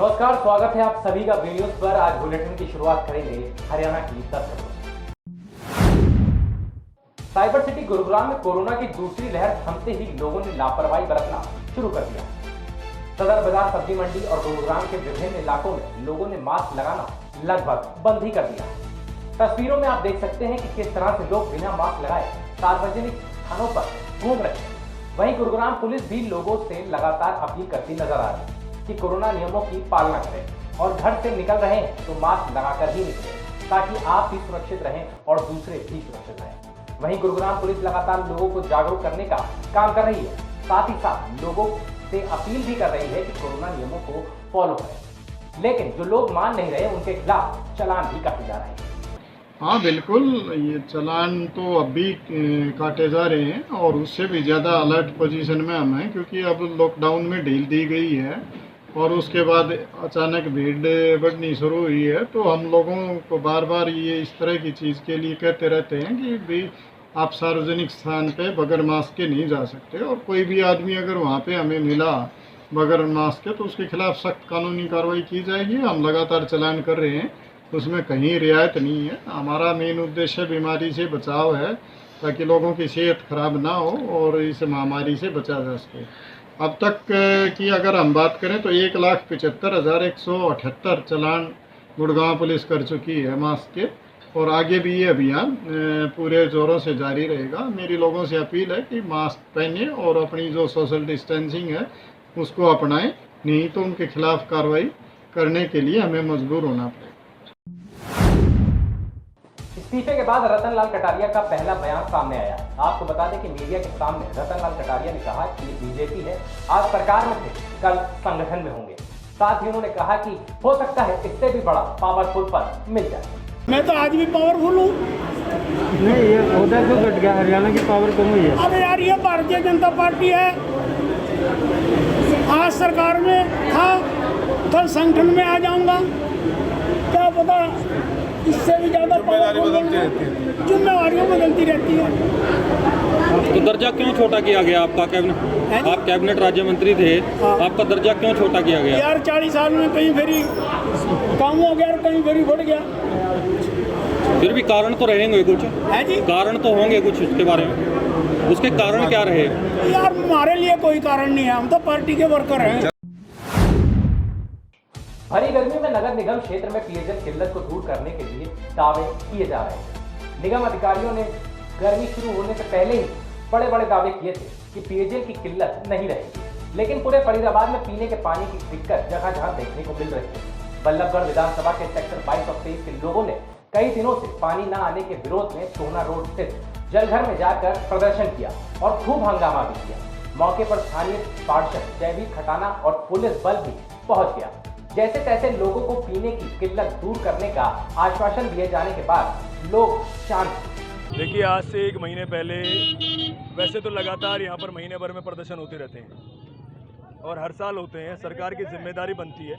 नमस्कार, स्वागत है आप सभी का वी न्यूज पर। आज बुलेटिन की शुरुआत करेंगे हरियाणा की 10 खबरों से। साइबर सिटी गुरुग्राम में कोरोना की दूसरी लहर थमते ही लोगों ने लापरवाही बरतना शुरू कर दिया। सदर बाजार, सब्जी मंडी और गुरुग्राम के विभिन्न इलाकों में लोगों ने मास्क लगाना लगभग बंद ही कर दिया। तस्वीरों में आप देख सकते हैं कि किस तरह से लोग बिना मास्क लगाए सार्वजनिक स्थानों पर घूम रहे हैं। वहीं गुरुग्राम पुलिस भी लोगों से लगातार अपील करती नजर आ रही है कि कोरोना नियमों की पालना करें और घर से निकल रहे हैं तो मास्क लगाकर ही निकलें, ताकि आप भी सुरक्षित रहें और दूसरे भी सुरक्षित रहें। वहीं गुरुग्राम पुलिस लगातार लोगों को जागरूक करने का काम कर रही है, साथ ही साथ लोगों से अपील भी कर रही है कि कोरोना नियमों को फॉलो करें। लेकिन जो लोग मान नहीं रहे उनके खिलाफ चालान भी काटे जा रहे हैं। हाँ बिल्कुल, ये चालान तो अब भी काटे जा रहे हैं और उससे भी ज़्यादा अलर्ट पोजीशन में हम हैं, क्योंकि अब लॉकडाउन में ढील दी गई है और उसके बाद अचानक भीड़ बढ़नी शुरू हुई है। तो हम लोगों को बार बार ये इस तरह की चीज़ के लिए कहते रहते हैं कि भाई आप सार्वजनिक स्थान पे बगैर मास्क के नहीं जा सकते, और कोई भी आदमी अगर वहाँ पे हमें मिला बगैर मास्क के तो उसके खिलाफ सख्त कानूनी कार्रवाई की जाएगी। हम लगातार चालान कर रहे हैं, उसमें कहीं रियायत नहीं है। हमारा मेन उद्देश्य बीमारी से बचाव है, ताकि लोगों की सेहत खराब ना हो और इस महामारी से बचा जा सके। अब तक की अगर हम बात करें तो 1,75,178 चालान गुड़गांव पुलिस कर चुकी है मास्क के, और आगे भी ये अभियान पूरे जोरों से जारी रहेगा। मेरी लोगों से अपील है कि मास्क पहने और अपनी जो सोशल डिस्टेंसिंग है उसको अपनाएं, नहीं तो उनके खिलाफ कार्रवाई करने के लिए हमें मजबूर होना पड़ेगा। इस्तीफे के बाद रतनलाल कटारिया का पहला बयान सामने आया। आपको बता दें कि मीडिया के सामने रतनलाल कटारिया ने कहा कि ये बीजेपी है, आज सरकार में थे, कल संगठन में होंगे। साथ ही उन्होंने कहा कि हो सकता है इससे भी बड़ा पावरफुल पद मिल जाए। मैं तो आज भी पावरफुल हूँ। नहीं, ये उधर क्यों घट गया? हरियाणा की पावर कम हुई है। अब यार ये भारतीय जनता पार्टी है, आज सरकार में था, कल संगठन में आ जाऊंगा, क्या पता इससे भी ज्यादा जिम्मेदारियां बदलती रहती है। तो दर्जा क्यों छोटा किया गया आपका? कैबिनेट, आप कैबिनेट राज्य मंत्री थे, आपका दर्जा क्यों छोटा किया गया? यार 40 साल में कहीं फेरी कम हो गया और कहीं फेरी बढ़ गया। फिर भी कारण तो रहेंगे कुछ, है जी, कारण तो होंगे कुछ उसके बारे में। उसके कारण क्या रहे? यार हमारे लिए कोई कारण नहीं है, हम तो पार्टी के वर्कर हैं। भरी गर्मी में नगर निगम क्षेत्र में पेयजल किल्लत को दूर करने के लिए दावे किए जा रहे हैं। निगम अधिकारियों ने गर्मी शुरू होने से पहले ही बड़े बड़े दावे किए थे कि पेयजल की किल्लत नहीं रहेगी, लेकिन पूरे फरीदाबाद में पीने के पानी की दिक्कत जगह जगह देखने को मिल रही है। बल्लभगढ़ विधानसभा के सेक्टर 22 और 23 के लोगों ने कई दिनों से पानी न आने के विरोध में सोहना रोड स्थित जलघर में जाकर प्रदर्शन किया और खूब हंगामा भी किया। मौके पर स्थानीय पार्षद जयवीर खटाना और पुलिस बल भी पहुंच गया। जैसे तैसे लोगों को पीने की किल्लत दूर करने का आश्वासन दिए जाने के बाद लोग शांत। देखिए, आज से 1 महीने पहले वैसे तो लगातार यहाँ पर महीने भर में प्रदर्शन होते रहते हैं और हर साल होते हैं। सरकार की जिम्मेदारी बनती है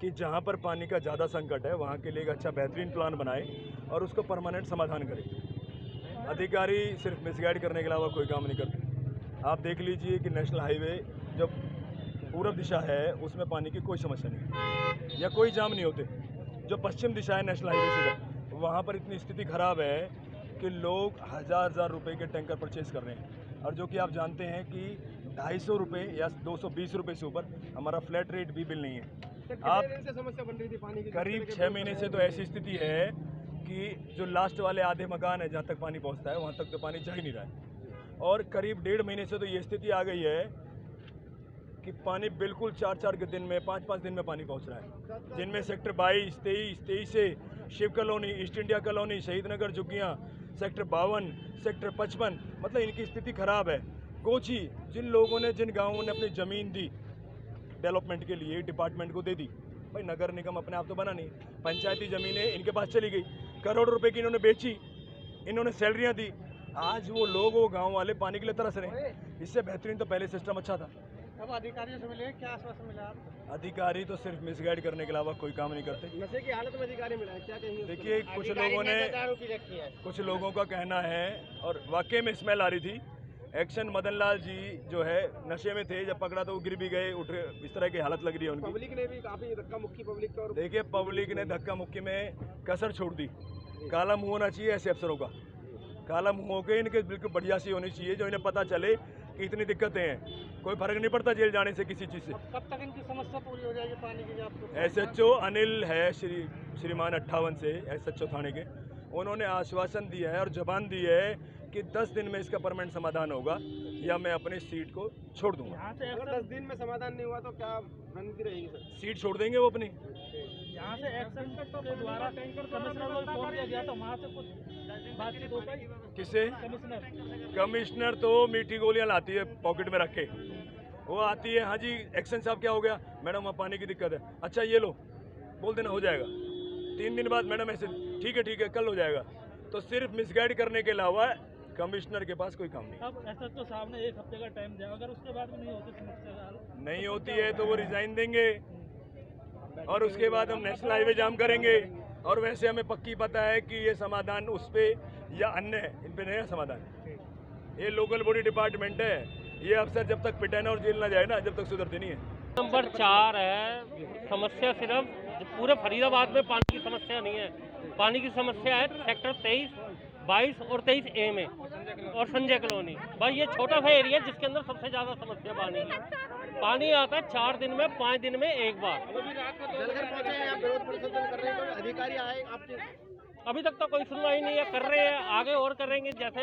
कि जहाँ पर पानी का ज़्यादा संकट है वहाँ के लिए एक अच्छा बेहतरीन प्लान बनाए और उसको परमानेंट समाधान करे। अधिकारी सिर्फ मिसगाइड करने के अलावा कोई काम नहीं करते। आप देख लीजिए कि नेशनल हाईवे जो पूर्व दिशा है उसमें पानी की कोई समस्या नहीं या कोई जाम नहीं होते। जो पश्चिम दिशा है नेशनल हाईवे से, वहाँ पर इतनी स्थिति खराब है कि लोग हजार रुपए के टैंकर परचेज कर रहे हैं, और जो कि आप जानते हैं कि 250 रुपये या 220 रुपये से ऊपर हमारा फ्लैट रेट भी बिल नहीं है। आप समस्या बन रही थी पानी की करीब 6 महीने से तो ऐसी स्थिति है कि जो लास्ट वाले आधे मकान है जहाँ तक पानी पहुँचता है वहाँ तक तो पानी जा ही नहीं रहा है, और करीब 1.5 महीने से तो ये स्थिति आ गई है कि पानी बिल्कुल 4-4 के दिन में 5-5 दिन में पानी पहुंच रहा है, जिनमें सेक्टर 22, 23 से Shiv colony, east India colony, Shaheed Nagar, झुग्गियाँ, sector 52, sector 55, मतलब इनकी स्थिति खराब है। कोची, जिन लोगों ने, जिन गांवों ने अपनी ज़मीन दी डेवलपमेंट के लिए, डिपार्टमेंट को दे दी, भाई नगर निगम अपने आप तो बना नहीं, पंचायती ज़मीनें इनके पास चली गई, करोड़ रुपये की इन्होंने बेची, इन्होंने सैलरियाँ दी। आज वो लोग, वो गाँव वाले पानी के लिए तरस रहे हैं। इससे बेहतरीन तो पहले सिस्टम अच्छा था। अब अधिकारियों से मिले, क्या आश्वासन मिला आप? अधिकारी तो सिर्फ मिसगाइड करने के अलावा कोई काम नहीं करते। नशे की हालत में अधिकारी मिला है, क्या कहेंगे? देखिए, कुछ लोगों का कहना है और वाकई में स्मेल आ रही थी, एक्शन मदन लाल जी जो है नशे में थे, जब पकड़ा तो वो गिर भी गए, उठ इस तरह की हालत लग रही है उनकी। पब्लिक ने भी काफी धक्का मुक्की पब्लिक का, देखिए पब्लिक ने धक्का मुक्की में कसर छोड़ दी। काला मुंह होना चाहिए ऐसे अफसरों का, काला मुंह होकर इनके बिल्कुल बढ़िया सी होनी चाहिए, जो इन्हें पता चले कि इतनी दिक्कतें हैं। कोई फर्क नहीं पड़ता जेल जाने से किसी चीज़ से। कब तक इनकी समस्या पूरी हो जाएगी पानी की? आपको SHO अनिल है श्रीमान 58 से SHO थाने के, उन्होंने आश्वासन दिया है और जबान दी है कि 10 दिन में इसका परमानेंट समाधान होगा या मैं अपनी सीट को छोड़ दूंगा। यहाँ से अगर 10 दिन में समाधान नहीं हुआ तो क्या रणनीति रहेगी सर? सीट छोड़ देंगे वो अपनी। यहाँ से एक्शन के द्वारा कमिश्नर को फोन किया गया, तो वहाँ से कुछ बातचीत हो पाई? किससे? कमिश्नर तो मीठी गोलियां लाती है पॉकेट में रख के, वो आती है, हाँ जी एक्शन साहब क्या हो गया मैडम, वहाँ पानी की दिक्कत है, अच्छा ये लो, बोल देना हो जाएगा। 3 दिन बाद मैडम ऐसे ठीक है कल हो जाएगा। तो सिर्फ मिसगाइड करने के अलावा कमिश्नर के पास कोई काम नहीं। अब SHO साहब ने 1 हफ्ते का टाइम दिया, अगर उसके बाद भी नहीं होती समस्या नहीं होती है तो वो रिजाइन देंगे और उसके बाद हम नेशनल हाईवे जाम करेंगे। और वैसे हमें पक्की पता है कि ये समाधान उस पे या अन्य है, इन पे नहीं है समाधान। ये लोकल बॉडी डिपार्टमेंट है, ये अफसर जब तक पिटाना और जेल ना जाए ना, जब तक सुधरते नहीं है। नंबर 4 है समस्या, सिर्फ पूरे फरीदाबाद में पानी की समस्या नहीं है। पानी की समस्या है सेक्टर 23, 22 और 23A में और संजय कॉलोनी। भाई ये छोटा सा एरिया है जिसके अंदर सबसे ज़्यादा समस्या पानी की। पानी आता है 4 दिन में, 5 दिन में एक बार। जलघर पहुंचे हैं, आप विरोध प्रदर्शन कर रहे हैं, तो अधिकारी आए आपके? अभी तक तो कोई सुनवाई नहीं है, कर रहे हैं, आगे और करेंगे, जैसे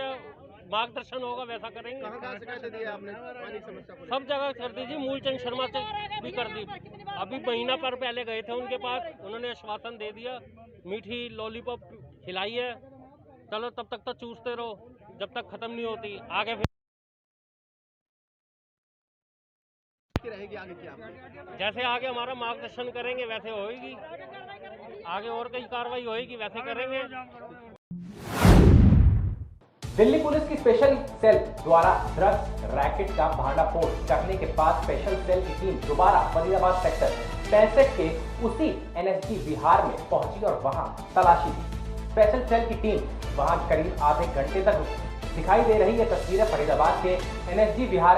मार्गदर्शन होगा वैसा करेंगे। कहाँ शिकायत दी है आपने पानी की समस्या को? सब जगह कर दीजिए, मूलचंद शर्मा से भी कर दी। अभी महीना पर पहले गए थे उनके पास, उन्होंने आश्वासन दे दिया, मीठी लॉलीपॉप खिलाई है, चलो तब तक तो चूसते रहो जब तक खत्म नहीं होती, आगे फिर रहेगी आगे की आपकी? जैसे आगे हमारा मार्गदर्शन करेंगे वैसे होएगी, आगे और कई कार्रवाई होएगी वैसे करेंगे। दिल्ली पुलिस की स्पेशल सेल द्वारा ड्रग्स रैकेट का भांडाफोड़ करने के बाद स्पेशल सेल की टीम दोबारा फरीदाबाद सेक्टर 65 के उसी NSG विहार में पहुंची और वहां तलाशी दी। स्पेशल सेल की टीम वहां करीब आधे घंटे तक रुकी। दिखाई दे रही है तस्वीरें फरीदाबाद के NSG विहार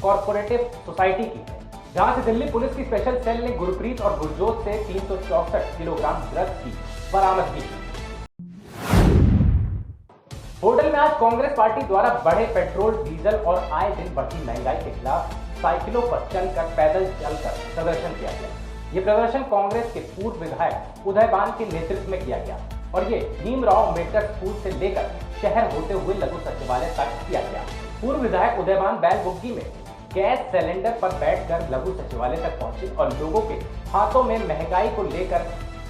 कॉर्पोरेटिव सोसाइटी की है, जहां से दिल्ली पुलिस की स्पेशल सेल ने गुरप्रीत और गुरजोत से 364 किलोग्राम ड्रग्स की बरामदगी की। होटल में आज कांग्रेस पार्टी द्वारा बढ़े पेट्रोल डीजल और आए दिन बढ़ती महंगाई के खिलाफ साइकिलों पर चलकर पैदल चलकर प्रदर्शन किया गया। ये प्रदर्शन कांग्रेस के पूर्व विधायक उदय बान के नेतृत्व में किया गया और ये भीमराव अम्बेडकर स्कूल से लेकर शहर होते हुए लघु सचिवालय तक किया गया। पूर्व विधायक उदय बान बैलबुग्गी में गैस सिलेंडर पर बैठकर लघु सचिवालय तक पहुंचे और लोगों के हाथों में महंगाई को लेकर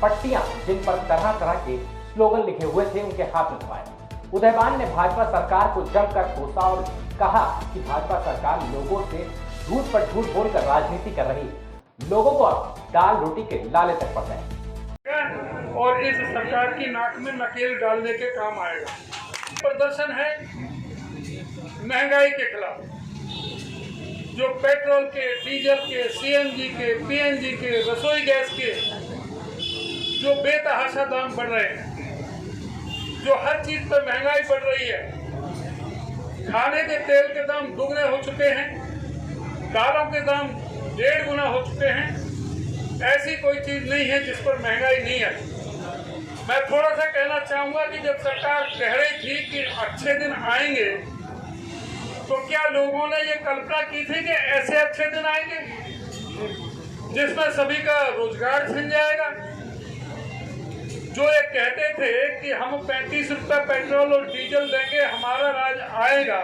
पट्टियां, जिन पर तरह तरह के स्लोगन लिखे हुए थे, उनके हाथ में थमाए। उदयबान ने भाजपा सरकार को जमकर कोसा और कहा कि भाजपा सरकार लोगों से झूठ पर झूठ बोलकर राजनीति कर रही है, लोगों को दाल रोटी के लाले तक पड़ रहे और इस सरकार की नाक में नकेल डालने के काम आएगा। प्रदर्शन है महंगाई के खिलाफ, जो पेट्रोल के, डीजल के, CNG के, PNG के, रसोई गैस के जो बेतहाशा दाम बढ़ रहे हैं, जो हर चीज पर महंगाई बढ़ रही है। खाने के तेल के दाम दुगने हो चुके हैं, दालों के दाम 1.5 गुना हो चुके हैं। ऐसी कोई चीज नहीं है जिस पर महंगाई नहीं है। मैं थोड़ा सा कहना चाहूंगा कि जब सरकार कह रही थी कि अच्छे दिन आएंगे, तो क्या लोगों ने ये कल्पना की थी कि ऐसे अच्छे दिन आएंगे जिसमें सभी का रोजगार छिन जाएगा? जो ये कहते थे कि हम 35 रुपये पेट्रोल और डीजल देंगे, हमारा राज आएगा,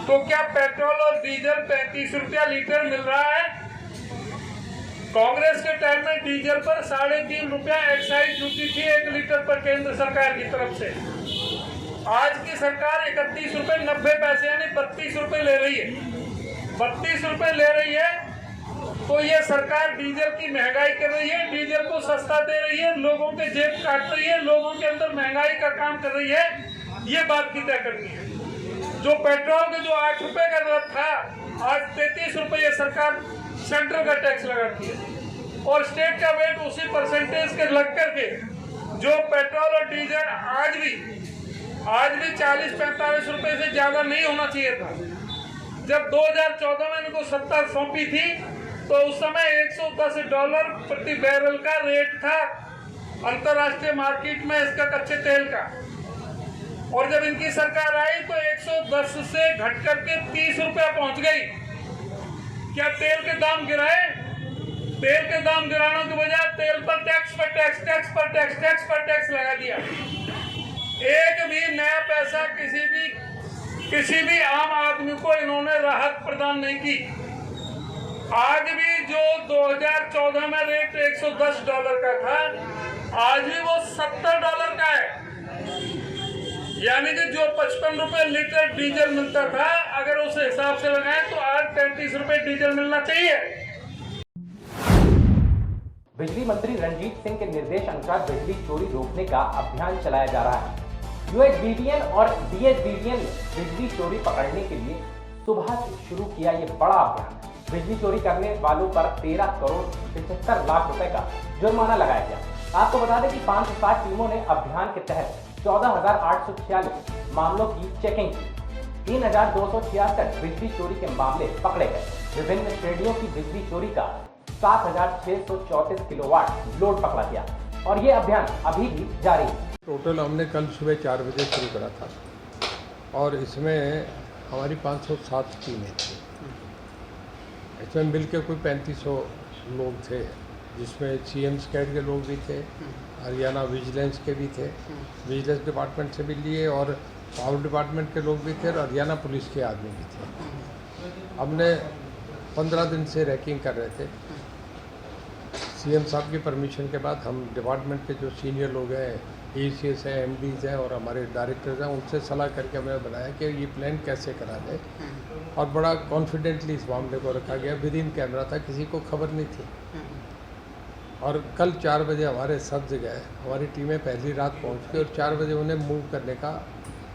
तो क्या पेट्रोल और डीजल 35 रुपया लीटर मिल रहा है? कांग्रेस के टाइम में डीजल पर 3.5 रुपया एक्साइज ड्यूटी थी 1 लीटर पर केंद्र सरकार की तरफ से। आज की सरकार 31 रुपये 90 पैसे यानी 32 रुपये ले रही है। 32 रुपये ले रही है तो ये सरकार डीजल की महंगाई कर रही है, डीजल को सस्ता दे रही है, लोगों के जेब काट रही है, लोगों के अंदर महंगाई का काम कर रही है। ये बात की तय करनी है। जो पेट्रोल के जो 8 रुपए का दर था, आज 33 रुपये ये सरकार सेंट्रल का टैक्स लगाती है और स्टेट का वेट उसी परसेंटेज के लग करके जो पेट्रोल और डीजल आज भी आज भी 40-45 रुपए से ज़्यादा नहीं होना चाहिए था। जब 2014 में इनको सत्ता सौंपी थी तो उस समय $110 प्रति बैरल का रेट था अंतर्राष्ट्रीय मार्केट में इसका कच्चे तेल का। और जब इनकी सरकार आई तो 110 से घट करके 30 रुपया पहुंच गई। क्या तेल के दाम गिराए? तेल के दाम गिराने के बजाय तेल पर टैक्स पर टैक्स, टैक्स पर टैक्स, टैक्स पर टैक्स लगा दिया। एक भी नया पैसा किसी भी आम आदमी को इन्होंने राहत प्रदान नहीं की। आज भी जो 2014 में रेट $110 का था, आज भी वो $70 का है। यानी कि जो 55 रुपए लीटर डीजल मिलता था, अगर उस हिसाब से लगाएं तो आज 33 रुपए डीजल मिलना चाहिए। बिजली मंत्री रणजीत सिंह के निर्देश अनुसार बिजली चोरी रोकने का अभियान चलाया जा रहा है। यूएचबीडीएन और डीएचबीडीएन ने बिजली चोरी पकड़ने के लिए सुबह से शुरू किया ये बड़ा अभियान। बिजली चोरी करने वालों पर 13 करोड़ 75 लाख रुपए का जुर्माना लगाया गया। आपको बता दें कि 560 टीमों ने अभियान के तहत 14,846 मामलों की चेकिंग की। 3,266 बिजली चोरी के मामले पकड़े गए। विभिन्न श्रेणियों की बिजली चोरी का 7,634 किलोवाट लोड पकड़ा गया और ये अभियान अभी भी जारी है। टोटल हमने कल सुबह 4 बजे शुरू करा था और इसमें हमारी 507 टीमें थी। इसमें मिलकर कोई 3500 लोग थे, जिसमें सीएम स्कैड के लोग भी थे, हरियाणा विजिलेंस के भी थे, विजिलेंस डिपार्टमेंट से भी लिए और पावर डिपार्टमेंट के लोग भी थे और हरियाणा पुलिस के आदमी भी थे। हमने 15 दिन से रैकिंग कर रहे थे। सीएम साहब की परमिशन के बाद हम डिपार्टमेंट के जो सीनियर लोग हैं, एसीएस हैं, एमडीज हैं और हमारे डायरेक्टर्स हैं, उनसे सलाह करके हमने बनाया कि ये प्लान कैसे करा जाए और बड़ा कॉन्फिडेंटली इस मामले को रखा गया। विद इन कैमरा था, किसी को खबर नहीं थी। और कल 4 बजे हमारे सब जगह हमारी टीमें पहली रात पहुंच गई और 4 बजे उन्हें मूव करने का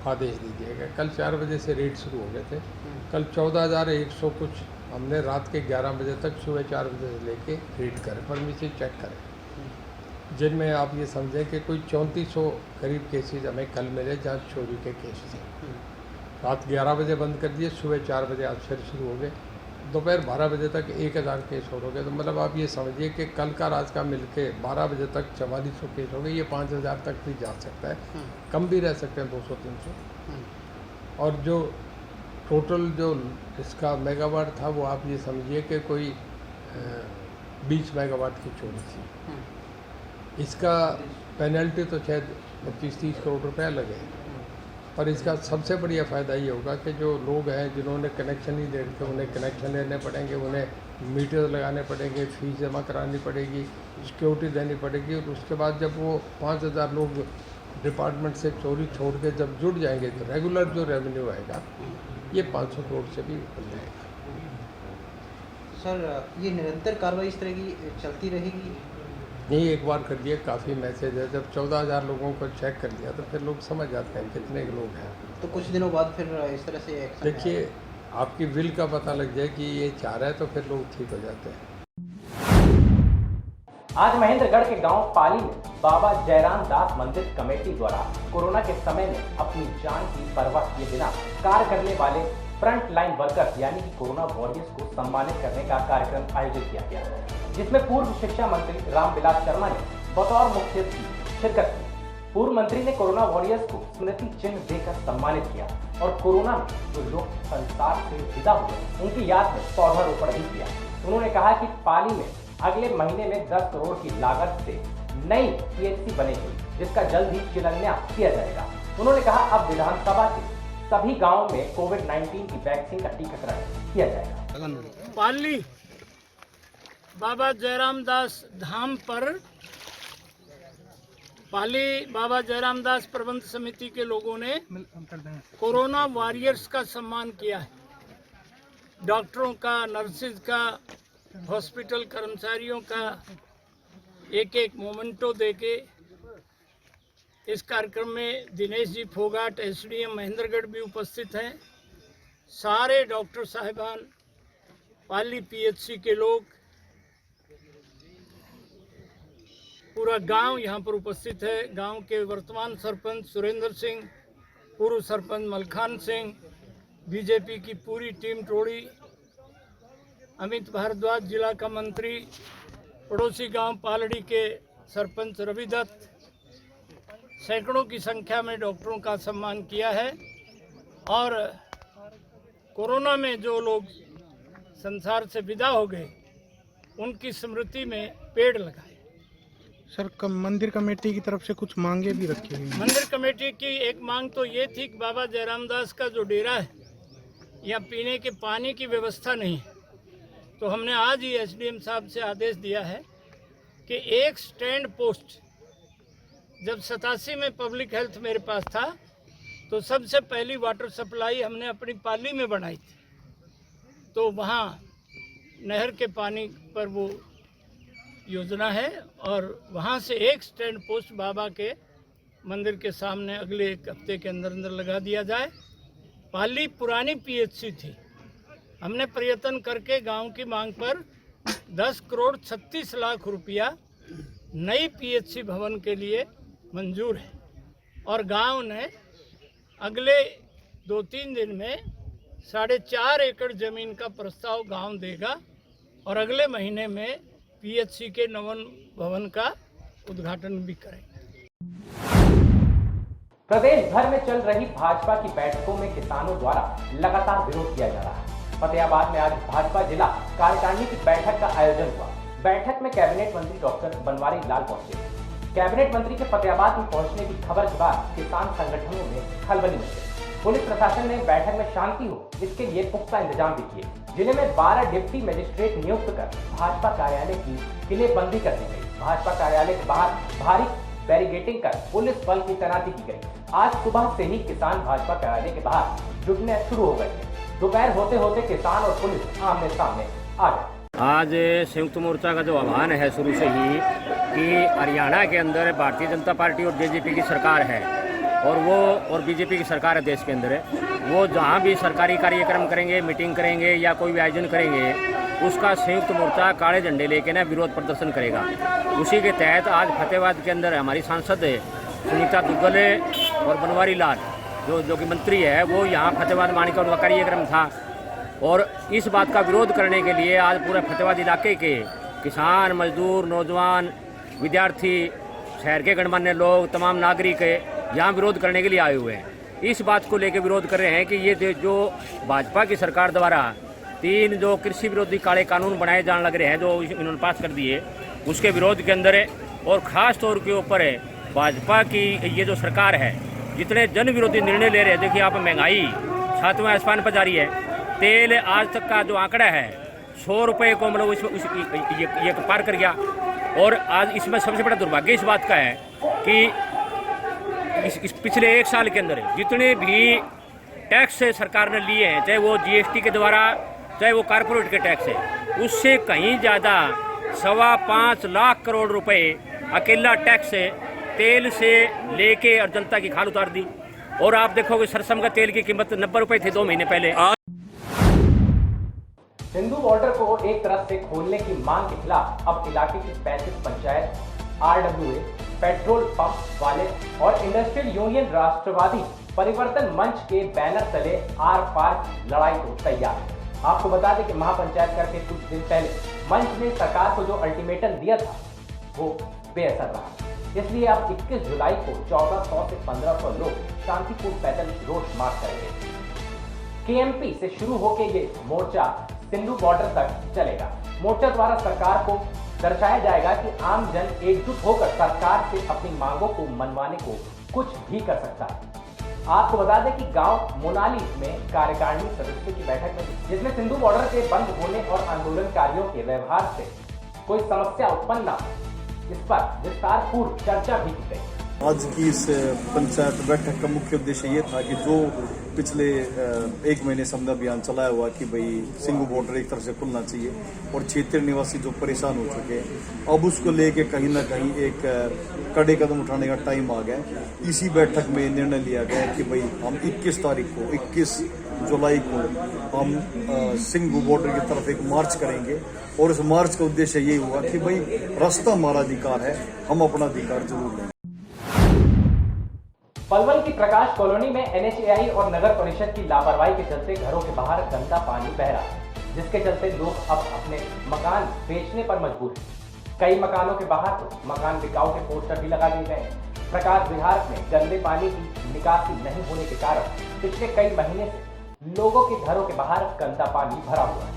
आदेश दे दिया गया। कल 4 बजे से रेड शुरू हो गए थे। कल 14,100 कुछ हमने रात के 11 बजे तक सुबह 4 बजे से लेके रीड करें, परमिशन चेक करें, जिनमें आप ये समझें कि कोई 3400 करीब केसेस हमें कल मिले जहाँ चोरी के केस थे। रात 11 बजे बंद कर दिए, सुबह 4 बजे आज फिर शुरू हो गए। दोपहर 12 बजे तक 1000 केस हो गए। तो मतलब आप ये समझिए कि कल का रात का मिलके 12 बजे तक 4400 केस हो गए। ये 5000 तक भी जा सकता है, कम भी रह सकते हैं 200-300। और जो टोटल जो इसका मेगावाट था वो आप ये समझिए कि कोई 20 मेगावाट की चोरी थी। इसका पेनल्टी तो शायद 25-30 करोड़ रुपया लगे। और इसका सबसे बढ़िया फ़ायदा ये होगा कि जो लोग हैं जिन्होंने कनेक्शन नहीं दे रखे, उन्हें कनेक्शन लेने पड़ेंगे, उन्हें मीटर लगाने पड़ेंगे, फीस जमा करानी पड़ेगी, सिक्योरिटी देनी पड़ेगी। और उसके बाद जब वो 5000 लोग डिपार्टमेंट से चोरी छोड़ के जब जुड़ जाएंगे तो रेगुलर जो रेवेन्यू आएगा ये 500 करोड़ से भी बढ़ जाएगा। सर, ये निरंतर कार्रवाई इस तरह की चलती रहेगी? नहीं, एक बार कर दिया काफ़ी मैसेज है। जब 14,000 लोगों को चेक कर लिया तो फिर लोग समझ जाते हैं कितने लोग हैं। तो कुछ दिनों बाद फिर इस तरह से एक्शन देखिए, आपकी विल का पता लग जाए कि ये चाह रहा है तो फिर लोग ठीक हो जाते हैं। आज महेंद्रगढ़ के गांव पाली में बाबा जयराम दास मंदिर कमेटी द्वारा कोरोना के समय में अपनी जान की परवाह किए बिना कार्य करने वाले फ्रंट लाइन वर्कर्स यानी कि कोरोना वॉरियर्स को सम्मानित करने का कार्यक्रम आयोजित किया गया, जिसमें पूर्व शिक्षा मंत्री रामविलास शर्मा ने बतौर मुख्य अतिथि शिरकत की। पूर्व मंत्री ने कोरोना वॉरियर्स को स्मृति चिन्ह देकर सम्मानित किया और कोरोना में जो लोग संसार से विदा हुए उनकी याद में पौधारोपण भी किया। उन्होंने कहा कि पाली में अगले महीने में 10 करोड़ की लागत से नई पीएचसी बनेगी, जिसका जल्द ही शिलान्यास किया जाएगा। उन्होंने कहा अब विधानसभा के सभी गांवों में कोविड-19 की वैक्सीन का टीकाकरण किया जाएगा। पाली बाबा जयराम दास धाम पर पाली बाबा जयराम दास प्रबंध समिति के लोगों ने कोरोना वॉरियर्स का सम्मान किया है। डॉक्टरों का, नर्सेज का, हॉस्पिटल कर्मचारियों का एक एक मोमेंटो देके इस कार्यक्रम में दिनेश जी फोगाट एसडीएम महेंद्रगढ़ भी उपस्थित हैं। सारे डॉक्टर साहिबान, पाली पीएचसी के लोग, पूरा गांव यहाँ पर उपस्थित है। गांव के वर्तमान सरपंच सुरेंद्र सिंह, पूर्व सरपंच मलखान सिंह, बीजेपी की पूरी टीम टोड़ी, अमित भारद्वाज जिला का मंत्री, पड़ोसी गांव पालड़ी के सरपंच रवि दत्त, सैकड़ों की संख्या में डॉक्टरों का सम्मान किया है और कोरोना में जो लोग संसार से विदा हो गए उनकी स्मृति में पेड़ लगाए। सर, मंदिर कमेटी की तरफ से कुछ मांगे भी रखी हुई हैं। मंदिर कमेटी की एक मांग तो ये थी कि बाबा जयराम दास का जो डेरा है यहाँ पीने के पानी की व्यवस्था नहीं है, तो हमने आज ही एसडीएम साहब से आदेश दिया है कि एक स्टैंड पोस्ट, जब 87 में पब्लिक हेल्थ मेरे पास था तो सबसे पहली वाटर सप्लाई हमने अपनी पाली में बनाई थी, तो वहाँ नहर के पानी पर वो योजना है और वहाँ से एक स्टैंड पोस्ट बाबा के मंदिर के सामने अगले एक हफ्ते के अंदर अंदर लगा दिया जाए। पाली पुरानी पीएचसी थी, हमने प्रयत्न करके गांव की मांग पर 10 करोड़ 36 लाख रुपया नई पीएचसी भवन के लिए मंजूर है और गांव ने अगले 2-3 दिन में 4.5 एकड़ जमीन का प्रस्ताव गांव देगा और अगले महीने में पीएचसी के नवन भवन का उद्घाटन भी करेंगे। प्रदेश भर में चल रही भाजपा की बैठकों में किसानों द्वारा लगातार विरोध किया जा रहा है। फतेहाबाद में आज भाजपा जिला कार्यकारिणी की बैठक का आयोजन हुआ। बैठक में कैबिनेट मंत्री डॉक्टर बनवारी लाल पहुंचे। कैबिनेट मंत्री के फतेहाबाद में पहुंचने की खबर के बाद किसान संगठनों में खलबली मच गई। पुलिस प्रशासन ने बैठक में शांति हो इसके लिए पुख्ता इंतजाम भी किए। जिले में 12 डिप्टी मजिस्ट्रेट नियुक्त कर भाजपा कार्यालय की किलेबंदी कर दी गई। भाजपा कार्यालय के बाहर भारी बैरिकेडिंग कर पुलिस बल की तैनाती की गई। आज सुबह से ही किसान भाजपा कार्यालय के बाहर जुटने शुरू हो गए थे। दोपहर होते होते किसान और पुलिस आमने सामने आ गए। आज संयुक्त मोर्चा का जो आह्वान है शुरू से ही कि हरियाणा के अंदर भारतीय जनता पार्टी और जेजेपी की सरकार है और बीजेपी की सरकार है देश के अंदर है, वो जहाँ भी सरकारी कार्यक्रम करेंगे, मीटिंग करेंगे या कोई भी आयोजन करेंगे, उसका संयुक्त मोर्चा काले झंडे लेके ना विरोध प्रदर्शन करेगा। उसी के तहत आज फतेहाबाद के अंदर हमारी सांसद सुनीता दुग्गल और बनवारी लाल जो कि मंत्री है, वो यहाँ फतेहाबाद मानी का उनका कार्यक्रम था और इस बात का विरोध करने के लिए आज पूरे फतेहाबाद इलाके के किसान, मजदूर, नौजवान, विद्यार्थी, शहर के गणमान्य लोग, तमाम नागरिक यहाँ विरोध करने के लिए आए हुए हैं। इस बात को लेकर विरोध कर रहे हैं कि ये जो भाजपा की सरकार द्वारा 3 जो कृषि विरोधी काले कानून बनाए जाने लग रहे हैं, जो इन्होंने पास कर दिए, उसके विरोध के अंदर है और ख़ास तौर के ऊपर है भाजपा की ये जो सरकार है जितने जन विरोधी निर्णय ले रहे हैं। देखिए आप, महंगाई 7वें स्थान पर जा रही है। तेल आज तक का जो आंकड़ा है 100 रुपये को मतलब ये पार कर गया और आज इसमें सबसे बड़ा दुर्भाग्य इस बात का है कि इस पिछले 1 साल के अंदर जितने भी टैक्स सरकार ने लिए हैं, चाहे वो जीएसटी के द्वारा, चाहे वो कारपोरेट के टैक्स है, उससे कहीं ज़्यादा 5.25 लाख करोड़ रुपए अकेला टैक्स तेल से लेके और जनता की खाल उतार दी। और आप देखोगे सरसम का तेल की कीमत 90 रुपये थी 2 महीने पहले। सिंधु बॉर्डर को एक तरफ से खोलने की मांग के खिलाफ अब इलाके की 35 पंचायत, RWA, पेट्रोल पंप वाले और इंडस्ट्रियल यूनियन राष्ट्रवादी परिवर्तन मंच के बैनर तले आर पार लड़ाई को तैयार है। आपको बता दें कि महापंचायत करके कुछ दिन पहले मंच ने सरकार को जो अल्टीमेटम दिया था वो बेअसर रहा। इसलिए अब 21 जुलाई को 1400 से 1500 लोग शांतिपूर्ण पैदल रोड मार्च करेंगे। KMP से शुरू होकर ये मोर्चा सिंधु बॉर्डर तक चलेगा। मोर्चा द्वारा सरकार को दर्शाया जाएगा कि आम जन एकजुट होकर सरकार से अपनी मांगों को मनवाने को कुछ भी कर सकता है। आपको बता दें कि गांव मोनाली में कार्यकारिणी सदस्यों की बैठक में जिसमें सिंधु बॉर्डर के बंद होने और आंदोलनकारियों के व्यवहार से कोई समस्या उत्पन्न न हो, इस पर विस्तारपूर्व चर्चा भी की गई। आज की इस पंचायत बैठक का मुख्य उद्देश्य ये था कि जो पिछले 1 महीने से हमने अभियान चलाया हुआ कि भाई सिंधु बॉर्डर एक तरह से खुलना चाहिए और क्षेत्रीय निवासी जो परेशान हो चुके हैं, अब उसको लेके कहीं ना कहीं एक कड़े कदम उठाने का टाइम आ गया। इसी बैठक में निर्णय लिया गया कि भाई हम 21 तारीख को 21 जुलाई को हम सिंधु बॉर्डर की तरफ एक मार्च करेंगे और इस मार्च का उद्देश्य यही हुआ कि भाई रास्ता हमारा अधिकार है, हम अपना अधिकार जरूर लेंगे। पलवल की प्रकाश कॉलोनी में NHAI और नगर परिषद की लापरवाही के चलते घरों के बाहर गंदा पानी बह रहा है, जिसके चलते लोग अब अपने मकान बेचने पर मजबूर हैं। कई मकानों के बाहर तो मकान बिकाऊ के पोस्टर भी लगा दिए गए। प्रकाश विहार में गंदे पानी की निकासी नहीं होने के कारण पिछले कई महीने से लोगों के घरों के बाहर गंदा पानी भरा हुआ है।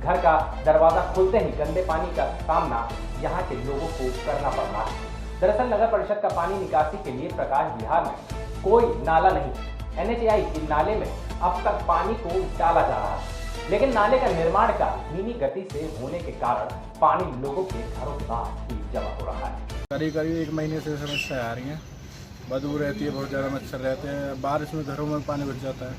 घर का दरवाजा खुलते ही गंदे पानी का सामना यहाँ के लोगों को करना पड़ रहा है। दरअसल नगर परिषद का पानी निकासी के लिए प्रकाश विहार में कोई नाला नहीं। NHAI के नाले में अब तक पानी को डाला जा रहा है, लेकिन नाले का निर्माण का धीमी गति से होने के कारण पानी लोगों के घरों के बाहर ही जमा हो रहा है। करीब 1 महीने से समस्या आ रही है, बदबू रहती है, बहुत ज़्यादा मच्छर रहते हैं, बारिश में घरों में पानी घुस जाता है,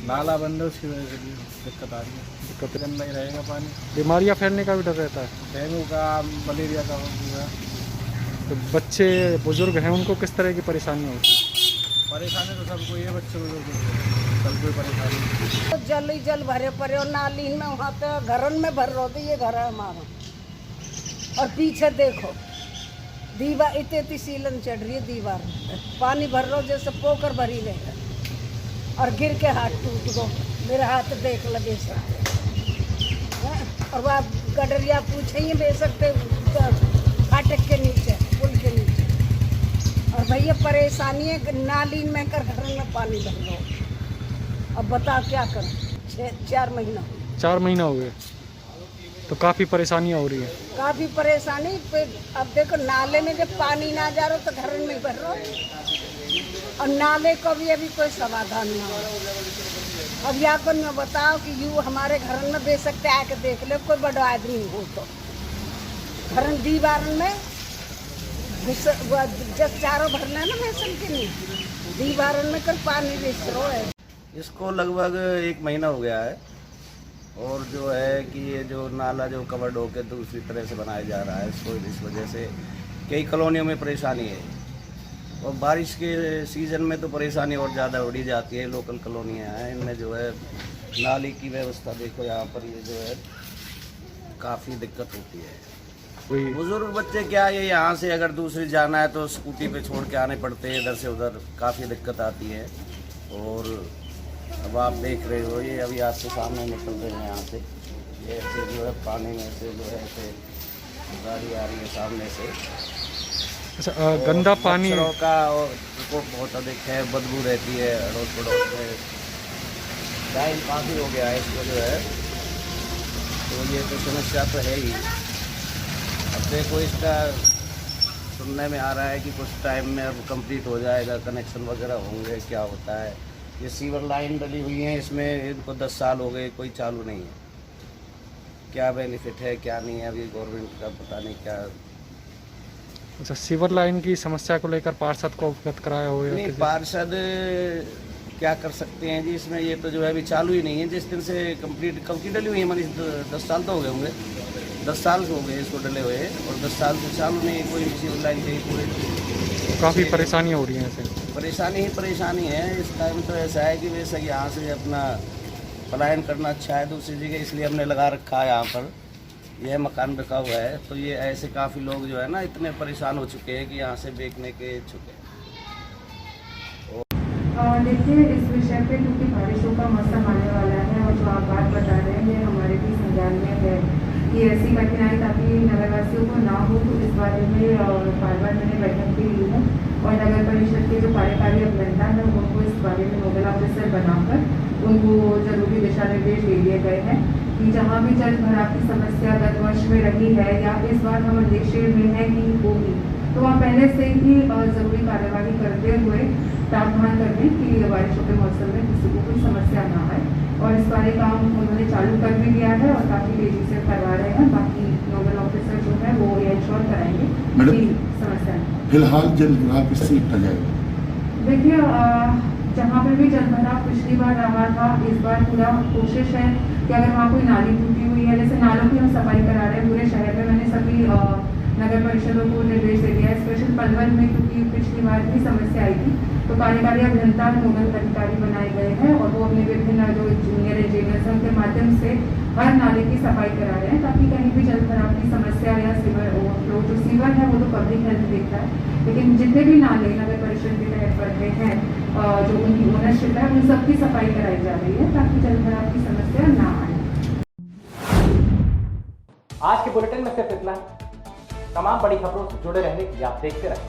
नाला बंद है, उसकी वजह से भी दिक्कत आ रही है। दिक्कत नहीं रहेगा पानी, बीमारियाँ फैलने का भी डर रहता है, डेंगू का, मलेरिया का हुआ। तो बच्चे बुजुर्ग हैं, उनको किस तरह की परेशानी होती है? परेशानी तो सबको ये, बच्चे बुजुर्ग सब कोई परेशानी। तो जल ही जल भरे पड़े और नाली में वहाँ पे घरन में भर रहे थे। ये घर है हमारा, और पीछे देखो दीवार इतनी सीलन चढ़ रही है, दीवार पानी भर रहा जैसे पोकर भरी रहे, और गिर के हाथ टूट गो। मेरे हाथ देख लगे सकते, और वह गडरिया पूछे दे सकते फाटक के नीचे, पुल के नीचे। और भैया परेशानी है, नाली में कर घर में पानी भर लो। अब बताओ क्या करें? 4 महीना 4 महीना हो गए, तो काफ़ी परेशानियाँ हो रही है। काफ़ी परेशानी। अब देखो नाले में जब पानी ना जा रहा तो घर में भर रहा, और नाले को भी अभी कोई समाधान ना हो। अब यहाँ पर मैं बताओ कि यूँ हमारे घर में बेच सकते, आके देख ले, कोई बड़ा आदमी हो तो घर दीवार में जब चारों भरना है ना बेसन के नहीं, दीवार में कर पानी बेच रहा है। इसको लगभग 1 महीना हो गया है, और जो है कि ये जो नाला जो कवर्ड होकर दूसरी तरह से बनाया जा रहा है, इसको इस वजह से कई कॉलोनियों में परेशानी है। और बारिश के सीज़न में तो परेशानी और ज़्यादा बढ़ी जाती है। लोकल कॉलोनियाँ हैं, इनमें जो है नाली की व्यवस्था देखो, यहाँ पर ये जो है काफ़ी दिक्कत होती है। बुजुर्ग बच्चे क्या, ये यहाँ से अगर दूसरी जाना है तो स्कूटी पे छोड़ के आने पड़ते हैं, इधर से उधर काफ़ी दिक्कत आती है। और अब आप देख रहे हो, ये अभी आपके सामने निकल रहे हैं यहाँ से, ये ऐसे जो है पानी में से जो है ऐसे गाड़ी आ रही है सामने से। अच्छा, गंदा पानी का और प्रकोप बहुत अधिक है, बदबू रहती है अड़ोस पड़ोस में। टाइम काफ़ी हो गया है इसको जो है, तो ये तो समस्या तो है ही। अब देखो, इसका सुनने में आ रहा है कि कुछ टाइम में अब कंप्लीट हो जाएगा, कनेक्शन वगैरह होंगे, क्या होता है। ये सीवर लाइन डली हुई है, इसमें इनको 10 साल हो गए, कोई चालू नहीं है। क्या बेनिफिट है क्या नहीं है, अभी गवर्नमेंट का पता नहीं क्या। अच्छा, सीवर लाइन की समस्या को लेकर पार्षद को अवगत कराया हो? नहीं, पार्षद क्या कर सकते हैं जी इसमें, ये तो जो है अभी चालू ही नहीं है। जिस दिन से कंप्लीट कब की डली हुई है, हमारी 10 साल तो हो गए होंगे, 10 साल हो गए इसको डले हुए, और 10 साल से चालू नहीं है कोई सीवर लाइन कहीं पूरे। काफ़ी परेशानियाँ हो रही हैं ऐसे। परेशानी ही परेशानी है। इस टाइम तो ऐसा है कि वैसे यहाँ से अपना पलायन करना अच्छा है दूसरी जगह, इसलिए हमने लगा रखा है यहाँ पर। यह मकान बिका हुआ है, तो ये ऐसे काफ़ी लोग जो है ना इतने परेशान हो चुके हैं कि यहाँ से बेचने के इच्छुक हैं। देखिए, इस विषय पे क्योंकि बारिशों का मौसम आने वाला है, और जो आप बात बता रहे हैं ये हमारे भी संज्ञान में है कि ऐसी कठिनाई ताकि नगरवासियों को ना हो, तो इस बारे में बार बार मैंने बैठक भी ली है, और नगर परिषद के जो कार्यकारी अभियंता है उनको इस बारे में नोडल ऑफिसर बनाकर उनको जरूरी दिशा निर्देश दे दिए गए हैं कि जहाँ भी जल भराव की समस्या गत वर्ष में रही है या इस बार हम अंदेशे में है कि होगी, तो वहाँ पहले से ही जरूरी कार्यवाही करते हुए प्रावधान कर दें कि बारिशों के मौसम में किसी को कोई समस्या ना आए। और इस बारे काम उन्होंने चालू कर भी दिया है और काफ़ी तेजी से करवा रहे हैं। बाकी नोडल ऑफिसर जो है वो ये इंश्योर कराएंगे कि समस्या नहीं। फिलहाल जल भराव किससे निपटा जाएगा? देखिए, जहाँ पर भी जल भराव पिछली बार रहा था, इस बार पूरा कोशिश है कि अगर वहाँ कोई नाली टूटी हुई है, जैसे नालों की हम सफाई करा रहे हैं पूरे शहर में, मैंने सभी नगर परिषदों को निर्देश दे दिया है। स्पेशल पलवल में क्योंकि पिछली बार भी समस्या आई थी, तो कार्यकारी अभियंता नोडल अधिकारी बनाए गए हैं, और वो अपने विभिन्न जो जूनियर इंजीनियर्स के माध्यम से हर नाले की सफाई करा रहे हैं ताकि कहीं भी जल भराव की समस्या या सीवर ओवरफ्लो जो सीवर है है वो तो पब्लिक हेल्थ देखता है, लेकिन जितने भी नाले नगर परिषद के तहत पड़ते हैं जो उनकी ओनरशिप है उन सबकी सफाई कराई जा रही है ताकि जल भराव की समस्या ना आए। आज के बुलेटिन में सिर्फ इतना ही। तमाम बड़ी खबरों से जुड़े रहने के लिए आप देखते रहें।